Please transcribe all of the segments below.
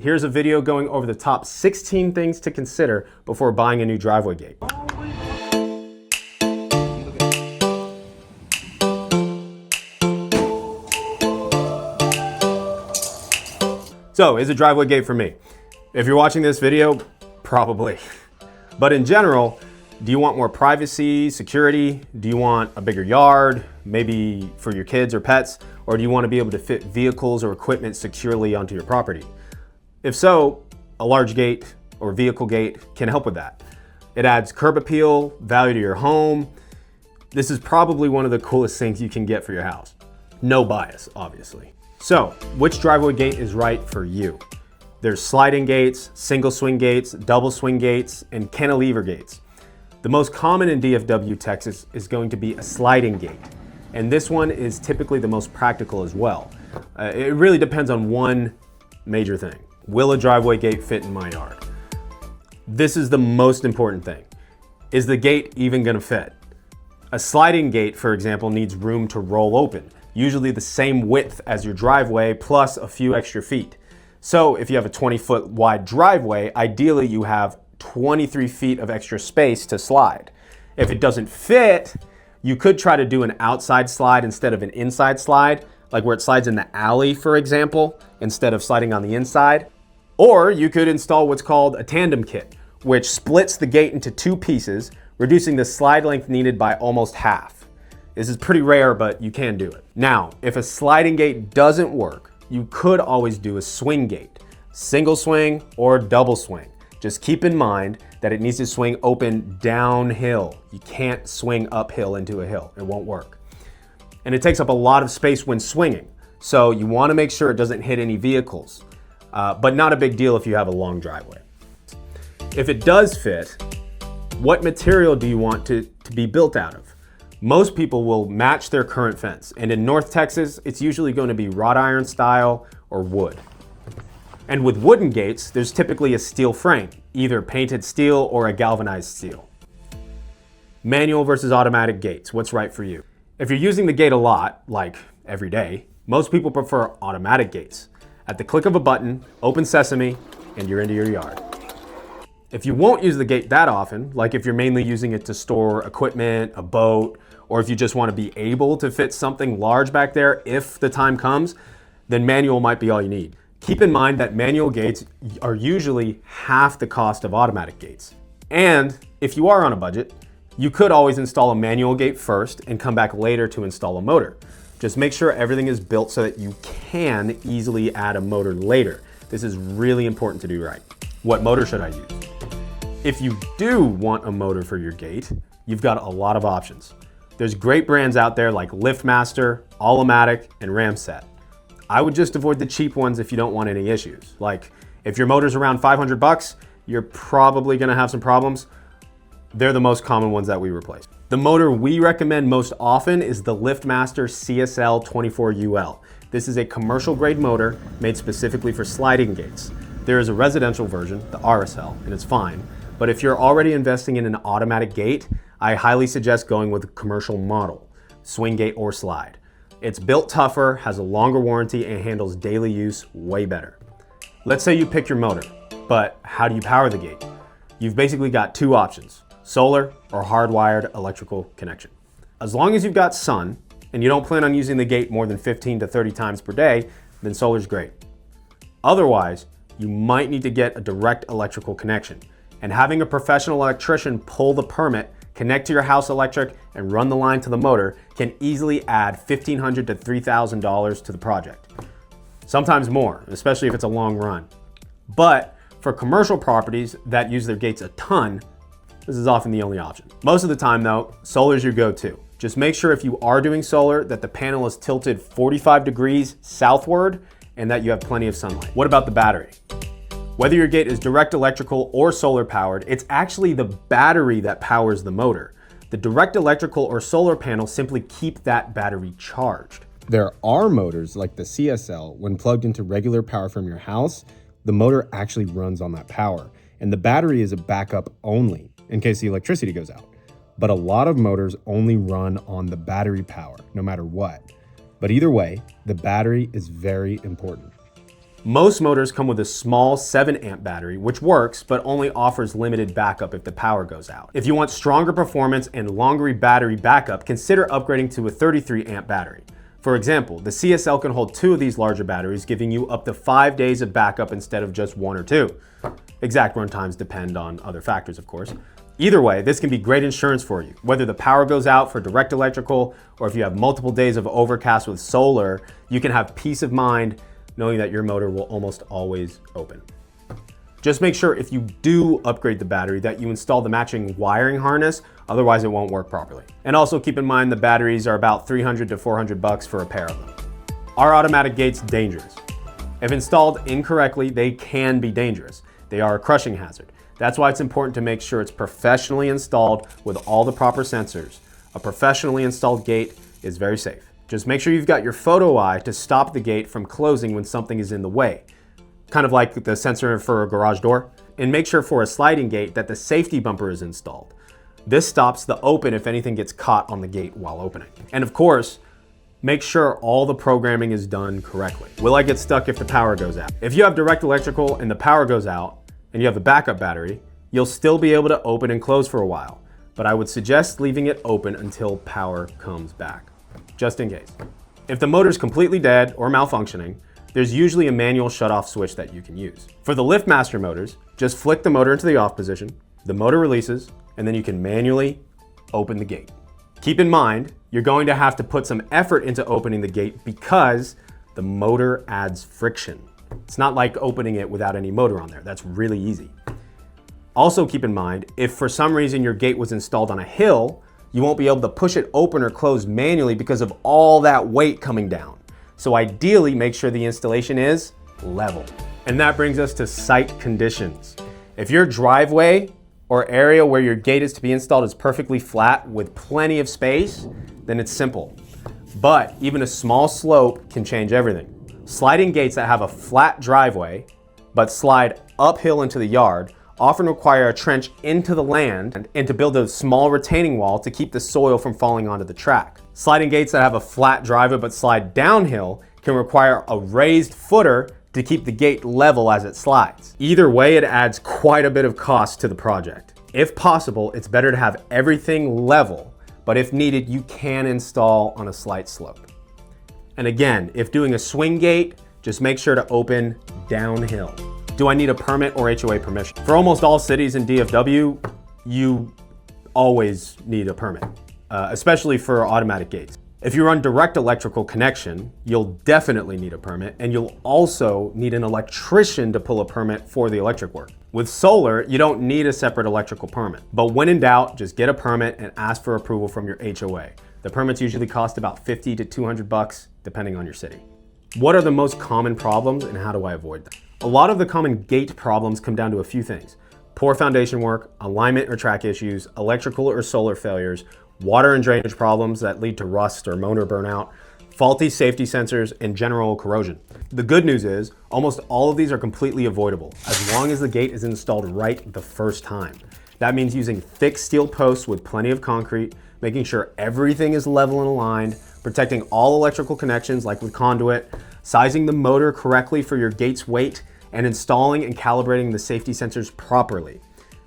here's a video going over the top 16 things to consider before buying a new driveway gate. So, is a driveway gate for me? If you're watching this video, probably. But in general, do you want more privacy, security? Do you want a bigger yard, maybe for your kids or pets? Or do you want to be able to fit vehicles or equipment securely onto your property? If so, a large gate or vehicle gate can help with that. It adds curb appeal, value to your home. This is probably one of the coolest things you can get for your house. No bias, obviously. So, which driveway gate is right for you? There's sliding gates, single swing gates, double swing gates, and cantilever gates. The most common in DFW Texas is going to be a sliding gate. And this one is typically the most practical as well. It really depends on one major thing. Will a driveway gate fit in my yard? This is the most important thing. Is the gate even gonna fit? A sliding gate, for example, needs room to roll open, usually the same width as your driveway plus a few extra feet. So if you have a 20-foot wide driveway, ideally you have 23 feet of extra space to slide. If it doesn't fit, you could try to do an outside slide instead of an inside slide, like where it slides in the alley, for example, instead of sliding on the inside. Or you could install what's called a tandem kit, which splits the gate into two pieces, reducing the slide length needed by almost half. This is pretty rare, but you can do it. Now, if a sliding gate doesn't work, you could always do a swing gate, single swing or double swing. Just keep in mind that it needs to swing open downhill. You can't swing uphill into a hill. It won't work. And it takes up a lot of space when swinging. So you want to make sure it doesn't hit any vehicles, but not a big deal if you have a long driveway. If it does fit, what material do you want to be built out of? Most people will match their current fence. And in North Texas, it's usually going to be wrought iron style or wood. And with wooden gates, there's typically a steel frame, either painted steel or a galvanized steel. Manual versus automatic gates, what's right for you? If you're using the gate a lot, like every day, most people prefer automatic gates. At the click of a button, open sesame, and you're into your yard. If you won't use the gate that often, like if you're mainly using it to store equipment, a boat, or if you just want to be able to fit something large back there if the time comes, then manual might be all you need. Keep in mind that manual gates are usually half the cost of automatic gates. And if you are on a budget, you could always install a manual gate first and come back later to install a motor. Just make sure everything is built so that you can easily add a motor later. This is really important to do right. What motor should I use? If you do want a motor for your gate, you've got a lot of options. There's great brands out there like LiftMaster, All-O-Matic, and Ramset. I would just avoid the cheap ones if you don't want any issues. Like if your motor's around 500 bucks, you're probably gonna have some problems. They're the most common ones that we replace. The motor we recommend most often is the LiftMaster CSL 24UL. This is a commercial grade motor made specifically for sliding gates. There is a residential version, the RSL, and it's fine. But if you're already investing in an automatic gate, I highly suggest going with a commercial model, swing gate or slide. It's built tougher, has a longer warranty, and handles daily use way better. Let's say you pick your motor, but how do you power the gate? You've basically got two options, solar or hardwired electrical connection. As long as you've got sun and you don't plan on using the gate more than 15 to 30 times per day, then solar's great. Otherwise, you might need to get a direct electrical connection. And having a professional electrician pull the permit, connect to your house electric, and run the line to the motor can easily add $1,500 to $3,000 to the project. Sometimes more, especially if it's a long run. But for commercial properties that use their gates a ton, this is often the only option. Most of the time though, solar is your go-to. Just make sure if you are doing solar that the panel is tilted 45 degrees southward and that you have plenty of sunlight. What about the battery? Whether your gate is direct electrical or solar powered, it's actually the battery that powers the motor. The direct electrical or solar panels simply keep that battery charged. There are motors like the CSL, when plugged into regular power from your house, the motor actually runs on that power, and the battery is a backup only in case the electricity goes out. But a lot of motors only run on the battery power, no matter what. But either way, the battery is very important. Most motors come with a small 7 amp battery, which works, but only offers limited backup if the power goes out. If you want stronger performance and longer battery backup, consider upgrading to a 33 amp battery. For example, the CSL can hold 2 of these larger batteries, giving you up to 5 days of backup instead of just 1 or 2. Exact run times depend on other factors, of course. Either way, this can be great insurance for you. Whether the power goes out for direct electrical, or if you have multiple days of overcast with solar, you can have peace of mind knowing that your motor will almost always open. Just make sure if you do upgrade the battery that you install the matching wiring harness, otherwise it won't work properly. And also keep in mind the batteries are about $300 to $400 for a pair of them. Are automatic gates dangerous? If installed incorrectly, they can be dangerous. They are a crushing hazard. That's why it's important to make sure it's professionally installed with all the proper sensors. A professionally installed gate is very safe. Just make sure you've got your photo eye to stop the gate from closing when something is in the way. Kind of like the sensor for a garage door. And make sure for a sliding gate that the safety bumper is installed. This stops the open if anything gets caught on the gate while opening. And of course, make sure all the programming is done correctly. Will I get stuck if the power goes out? If you have direct electrical and the power goes out and you have the backup battery, you'll still be able to open and close for a while. But I would suggest leaving it open until power comes back, just in case. If the motor's completely dead or malfunctioning, there's usually a manual shutoff switch that you can use. For the LiftMaster motors, just flick the motor into the off position, the motor releases, and then you can manually open the gate. Keep in mind, you're going to have to put some effort into opening the gate because the motor adds friction. It's not like opening it without any motor on there. That's really easy. Also keep in mind, if for some reason your gate was installed on a hill, you won't be able to push it open or close manually because of all that weight coming down. So ideally, make sure the installation is level. And that brings us to site conditions. If your driveway or area where your gate is to be installed is perfectly flat with plenty of space, then it's simple. But even a small slope can change everything. Sliding gates that have a flat driveway but slide uphill into the yard often require a trench into the land and to build a small retaining wall to keep the soil from falling onto the track. Sliding gates that have a flat driveway but slide downhill can require a raised footer to keep the gate level as it slides. Either way, it adds quite a bit of cost to the project. If possible, it's better to have everything level, but if needed, you can install on a slight slope. And again, if doing a swing gate, just make sure to open downhill. Do I need a permit or HOA permission? For almost all cities in DFW, you always need a permit, especially for automatic gates. If you run direct electrical connection, you'll definitely need a permit, and you'll also need an electrician to pull a permit for the electric work. With solar, you don't need a separate electrical permit, but when in doubt, just get a permit and ask for approval from your HOA. The permits usually cost about $50 to $200 depending on your city. What are the most common problems and how do I avoid them? A lot of the common gate problems come down to a few things: poor foundation work, alignment or track issues, electrical or solar failures, water and drainage problems that lead to rust or motor burnout, faulty safety sensors, and general corrosion. The good news is almost all of these are completely avoidable as long as the gate is installed right the first time. That means using thick steel posts with plenty of concrete, making sure everything is level and aligned, protecting all electrical connections like with conduit, sizing the motor correctly for your gate's weight, and installing and calibrating the safety sensors properly.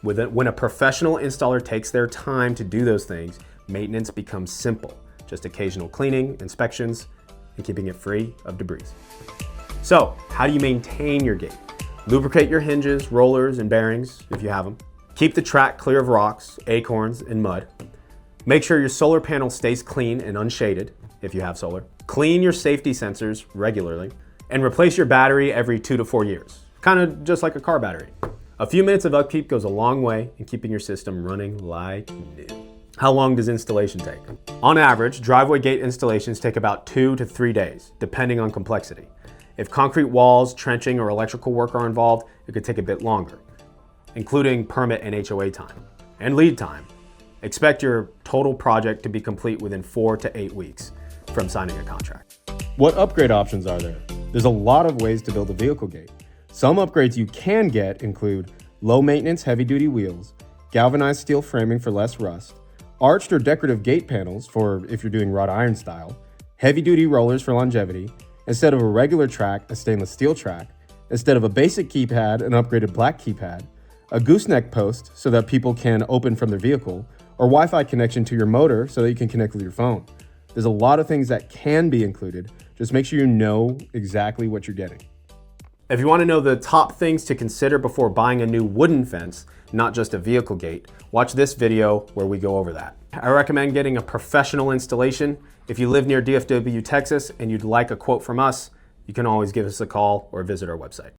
When a professional installer takes their time to do those things, maintenance becomes simple. Just occasional cleaning, inspections, and keeping it free of debris. So, how do you maintain your gate? Lubricate your hinges, rollers, and bearings if you have them. Keep the track clear of rocks, acorns, and mud. Make sure your solar panel stays clean and unshaded if you have solar. Clean your safety sensors regularly and replace your battery every 2 to 4 years, kind of just like a car battery. A few minutes of upkeep goes a long way in keeping your system running like new. How long does installation take? On average, driveway gate installations take about 2 to 3 days, depending on complexity. If concrete walls, trenching, or electrical work are involved, it could take a bit longer, including permit and HOA time and lead time. Expect your total project to be complete within 4 to 8 weeks from signing a contract. What upgrade options are there? There's a lot of ways to build a vehicle gate. Some upgrades you can get include low maintenance heavy-duty wheels, galvanized steel framing for less rust, arched or decorative gate panels for if you're doing wrought iron style, heavy-duty rollers for longevity, instead of a regular track, a stainless steel track, Instead of a basic keypad, an upgraded black keypad, a gooseneck post so that people can open from their vehicle, or Wi-Fi connection to your motor so that you can connect with your phone. There's a lot of things that can be included. Just make sure you know exactly what you're getting. If you want to know the top things to consider before buying a new wooden fence, not just a vehicle gate, watch this video where we go over that. I recommend getting a professional installation. If you live near DFW, Texas, and you'd like a quote from us, you can always give us a call or visit our website.